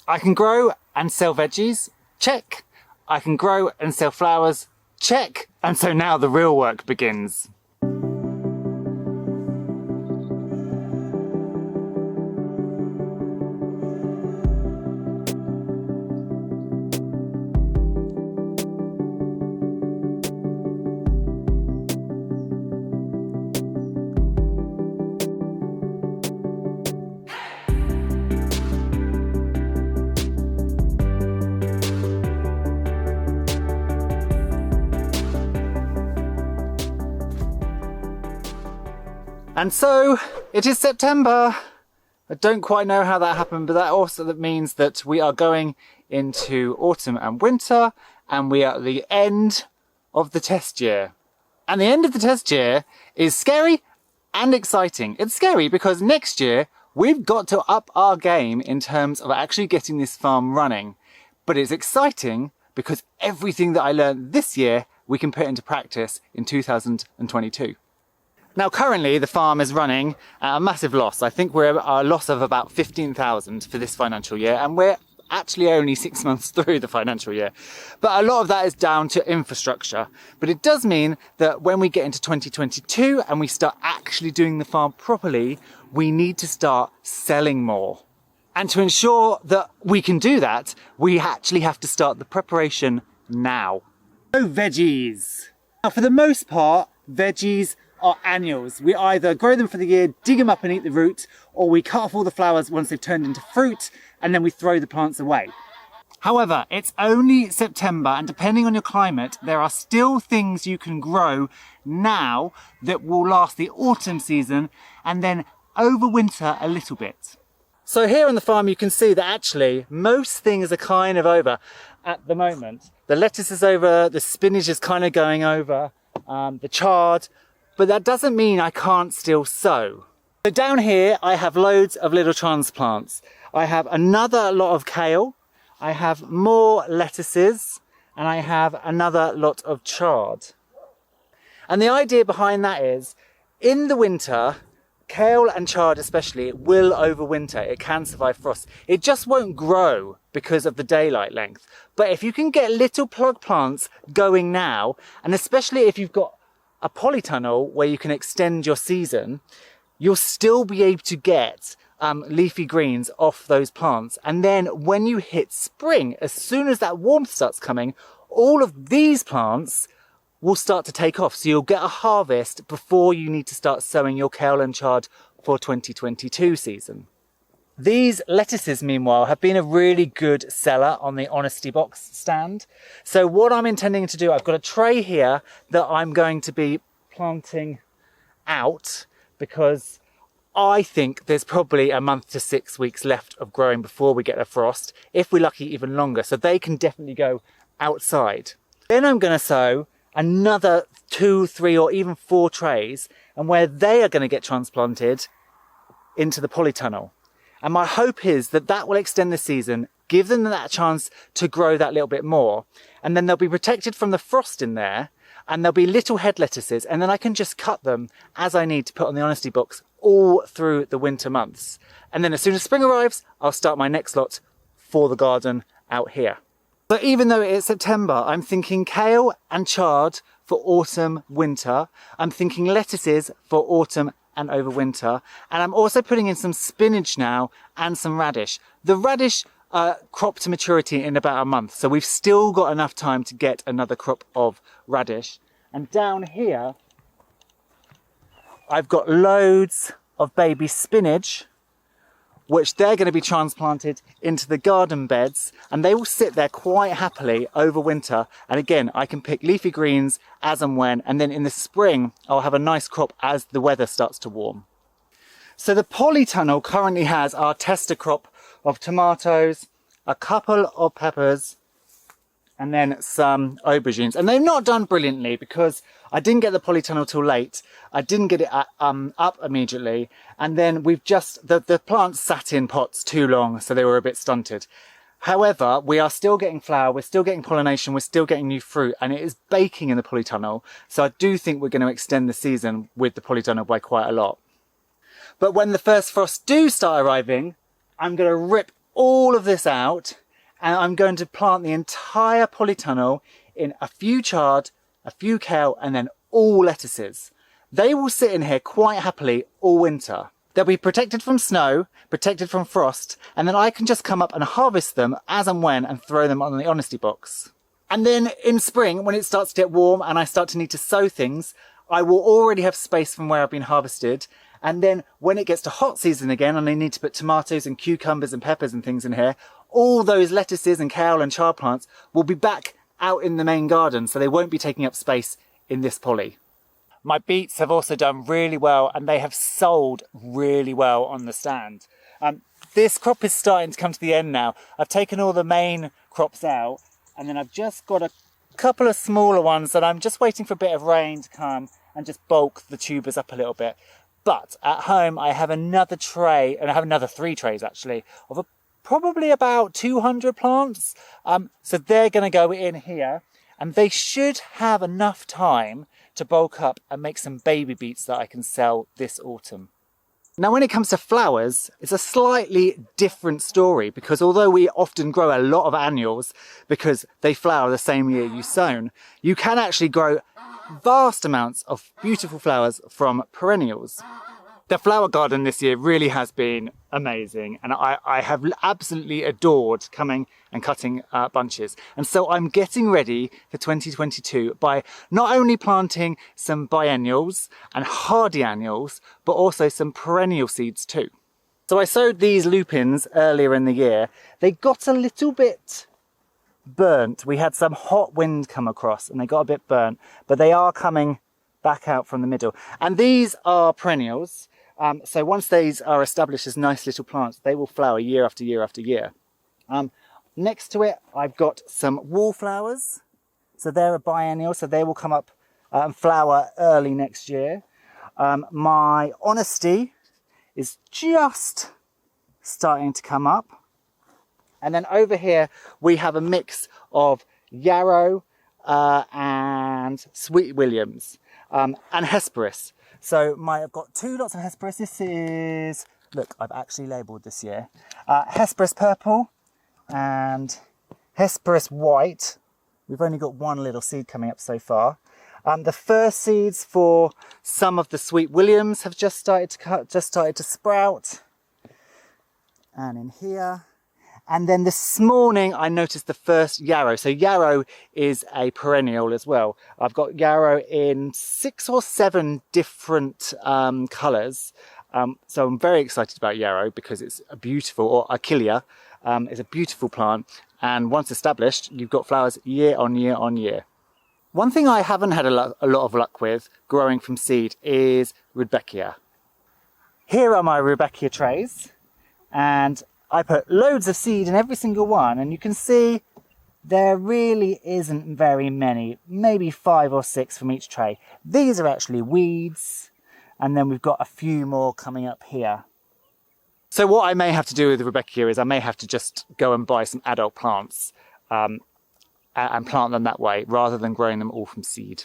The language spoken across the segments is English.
I can grow and sell veggies, check. I can grow and sell flowers, check. And so now the real work begins. And so it is September. I don't quite know how that happened, but that also means that we are going into autumn and winter, and we are at the end of the test year. And the end of the test year is scary and exciting. It's scary because next year we've got to up our game in terms of actually getting this farm running. But it's exciting because everything that I learned this year we can put into practice in 2022. Now currently the farm is running at a massive loss. I think we're at a loss of about 15,000 for this financial year, and we're actually only 6 months through the financial year. But a lot of that is down to infrastructure. But it does mean that when we get into 2022 and we start actually doing the farm properly, we need to start selling more. And to ensure that we can do that, we actually have to start the preparation now. So veggies. Now for the most part, veggies are annuals. We either grow them for the year, dig them up and eat the root, or we cut off all the flowers once they've turned into fruit, and then we throw the plants away. However, it's only September, and depending on your climate, there are still things you can grow now that will last the autumn season and then overwinter a little bit. So here on the farm you can see that actually most things are kind of over at the moment. The lettuce is over, the spinach is kind of going over, the chard, but that doesn't mean I can't still sow. So down here I have loads of little transplants. I have another lot of kale, I have more lettuces, and I have another lot of chard. And the idea behind that is, in the winter, kale and chard especially will overwinter. It can survive frost. It just won't grow because of the daylight length. But if you can get little plug plants going now, and especially if you've got a polytunnel where you can extend your season, you'll still be able to get leafy greens off those plants. And then when you hit spring, as soon as that warmth starts coming, all of these plants will start to take off. So you'll get a harvest before you need to start sowing your kale and chard for 2022 season. These lettuces, meanwhile, have been a really good seller on the Honesty Box stand. So what I'm intending to do, I've got a tray here that I'm going to be planting out because I think there's probably a month to 6 weeks left of growing before we get a frost, if we're lucky even longer. So they can definitely go outside. Then I'm going to sow another 2, 3 or even 4 trays, and where they are going to get transplanted into the polytunnel. And my hope is that that will extend the season, give them that chance to grow that little bit more. And then they'll be protected from the frost in there, and there'll be little head lettuces, and then I can just cut them as I need to put on the Honesty Box all through the winter months. And then as soon as spring arrives, I'll start my next lot for the garden out here. But even though it's September, I'm thinking kale and chard for autumn, winter. I'm thinking lettuces for autumn and overwinter. And I'm also putting in some spinach now and some radish. The radish crop to maturity in about a month, so we've still got enough time to get another crop of radish. And down here, I've got loads of baby spinach, which they're going to be transplanted into the garden beds, and they will sit there quite happily over winter. And again, I can pick leafy greens as and when, and then in the spring I'll have a nice crop as the weather starts to warm. So the polytunnel currently has our tester crop of tomatoes, a couple of peppers, and then some aubergines. And they've not done brilliantly because I didn't get the polytunnel till late. I didn't get it up immediately. And then we've just, the plants sat in pots too long, so they were a bit stunted. However, we are still getting flower, we're still getting pollination, we're still getting new fruit, and it is baking in the polytunnel. So I do think we're going to extend the season with the polytunnel by quite a lot. But when the first frosts do start arriving, I'm going to rip all of this out and I'm going to plant the entire polytunnel in a few chard, a few kale, and then all lettuces. They will sit in here quite happily all winter. They'll be protected from snow, protected from frost, and then I can just come up and harvest them as and when and throw them on the honesty box. And then in spring, when it starts to get warm and I start to need to sow things, I will already have space from where I've been harvested. And then when it gets to hot season again and I need to put tomatoes and cucumbers and peppers and things in here, all those lettuces and kale and chard plants will be back out in the main garden, so they won't be taking up space in this poly. My beets have also done really well and they have sold really well on the stand. This crop is starting to come to the end now. I've taken all the main crops out and then I've just got a couple of smaller ones that I'm just waiting for a bit of rain to come and just bulk the tubers up a little bit. But at home I have another tray, and I have another 3 trays actually, of probably about 200 plants. So they're going to go in here and they should have enough time to bulk up and make some baby beets that I can sell this autumn. Now when it comes to flowers, it's a slightly different story, because although we often grow a lot of annuals because they flower the same year you sown, you can actually grow vast amounts of beautiful flowers from perennials. The flower garden this year really has been amazing, and I have absolutely adored coming and cutting bunches. And so I'm getting ready for 2022 by not only planting some biennials and hardy annuals, but also some perennial seeds too. So I sowed these lupins earlier in the year. They got a little bit burnt. We had some hot wind come across and they got a bit burnt, but they are coming back out from the middle. And these are perennials. So once these are established as nice little plants, they will flower year after year after year. Next to it, I've got some wallflowers. So they're a biennial, so they will come up and flower early next year. My honesty is just starting to come up. And then over here, we have a mix of yarrow and sweet williams and hesperus. So I've got 2 lots of hesperus. This is, look, I've actually labelled this year. Hesperus purple and hesperus white. We've only got 1 little seed coming up so far. The first seeds for some of the sweet williams have just started to sprout. And in here. And then this morning I noticed the first yarrow. So yarrow is a perennial as well. I've got yarrow in 6 or 7 different colours. So I'm very excited about yarrow because it's a beautiful, or achillea, it's a beautiful plant. And once established, you've got flowers year on year on year. One thing I haven't had a lot of luck with growing from seed is Rudbeckia. Here are my Rudbeckia trays, and I put loads of seed in every single one, and you can see there really isn't very many, maybe 5 or 6 from each tray. These are actually weeds, and then we've got a few more coming up here. So what I may have to do with the Rudbeckia is I may have to just go and buy some adult plants and plant them that way, rather than growing them all from seed.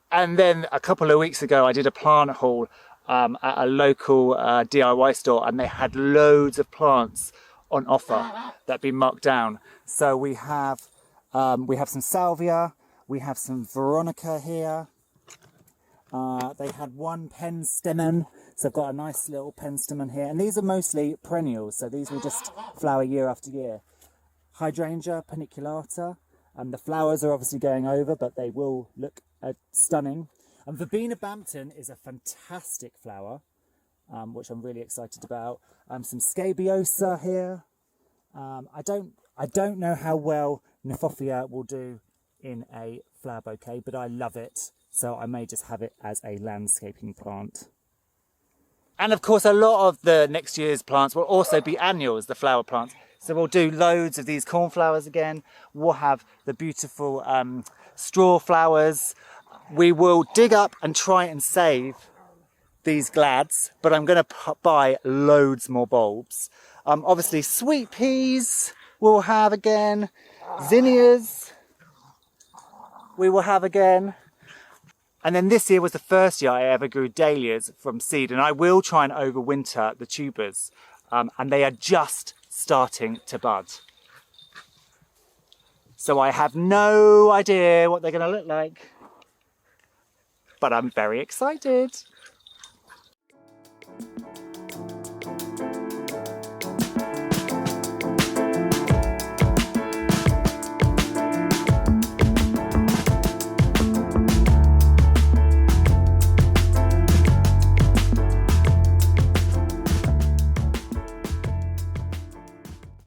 And then a couple of weeks ago I did a plant haul at a local DIY store, and they had loads of plants on offer that had been marked down. So we have some salvia, we have some veronica here. They had 1 penstemon, so I've got a nice little penstemon here, and these are mostly perennials, so these will just flower year after year. Hydrangea paniculata, and the flowers are obviously going over, but they will look stunning. And Verbena Bampton is a fantastic flower, which I'm really excited about. Some Scabiosa here. I don't know how well Nephophia will do in a flower bouquet, but I love it, so I may just have it as a landscaping plant. And of course, a lot of the next year's plants will also be annuals, the flower plants. So we'll do loads of these cornflowers again. We'll have the beautiful straw flowers. We will dig up and try and save these glads, but I'm going to buy loads more bulbs. Obviously sweet peas we'll have again, zinnias we will have again. And then this year was the first year I ever grew dahlias from seed, and I will try and overwinter the tubers. And they are just starting to bud. So I have no idea what they're going to look like, but I'm very excited.